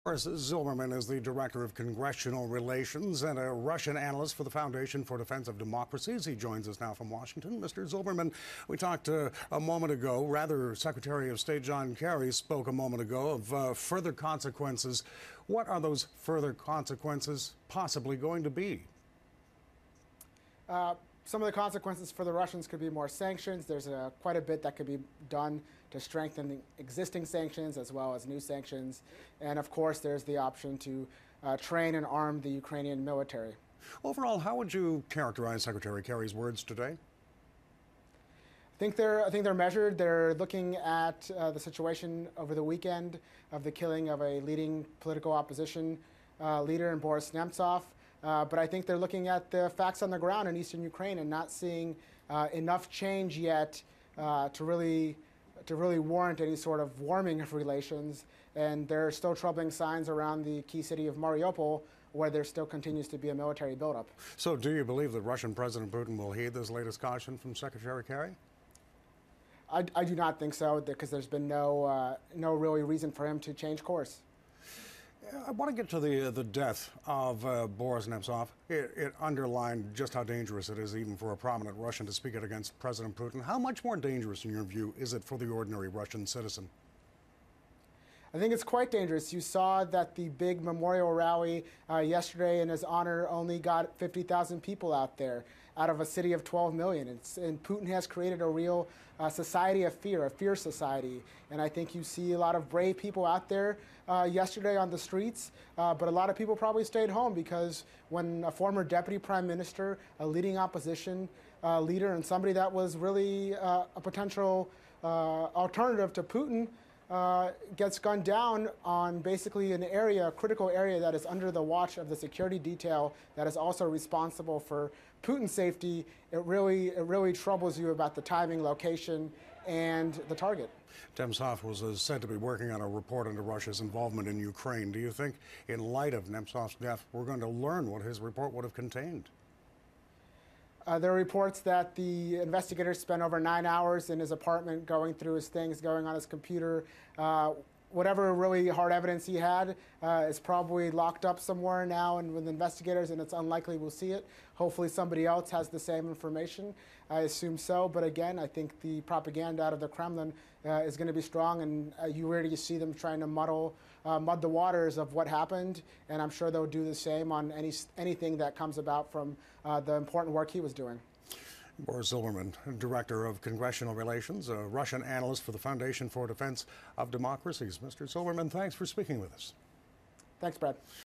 Boris Zilberman is the director of Congressional Relations and a Russian analyst for the Foundation for Defense of Democracies. He joins us now from Washington. Mr. Zilberman, we talked a moment ago, rather, Secretary of State John Kerry spoke a moment ago of further consequences. What are those further consequences possibly going to be? Some of the consequences for the Russians could be more sanctions. There's quite a bit that could be done to strengthen existing sanctions as well as new sanctions. And of course, there's the option to train and arm the Ukrainian military. Overall, how would you characterize Secretary Kerry's words today? I think they're measured. They're looking at the situation over the weekend of the killing of a leading political opposition leader in Boris Nemtsov. But I think they're looking at the facts on the ground in eastern Ukraine and not seeing enough change yet to really warrant any sort of warming of relations. And there are still troubling signs around the key city of Mariupol, where there still continues to be a military buildup. So do you believe that Russian President Putin will heed this latest caution from Secretary Kerry? I do not think so, because there's been no really reason for him to change course. I want to get to the death of Boris Nemtsov. It underlined just how dangerous it is even for a prominent Russian to speak out against President Putin. How much more dangerous, in your view, is it for the ordinary Russian citizen? I think it's quite dangerous. You saw that the big memorial rally yesterday in his honor only got 50,000 people out there out of a city of 12 million. And Putin has created a real society of fear, a fear society. And I think you see a lot of brave people out there yesterday on the streets, but a lot of people probably stayed home because when a former deputy prime minister, a leading opposition leader, and somebody that was really a potential alternative to Putin, gets gunned down on basically an area, a critical area that is under the watch of the security detail that is also responsible for Putin's safety, it really troubles you about the timing, location, and the target. Nemtsov was said to be working on a report into Russia's involvement in Ukraine. Do you think, in light of Nemtsov's death, we're going to learn what his report would have contained? There are reports that the investigators spent over 9 hours in his apartment going through his things, going on his computer. Whatever really hard evidence he had is probably locked up somewhere now and with investigators, and it's unlikely we'll see it. Hopefully somebody else has the same information. I assume so, but again, I think the propaganda out of the Kremlin is going to be strong, and you already see them trying to mud the waters of what happened, and I'm sure they'll do the same on anything that comes about from the important work he was doing. Boris Zilberman, Director of Congressional Relations, a Russian analyst for the Foundation for Defense of Democracies. Mr. Zilberman, thanks for speaking with us. Thanks, Brad.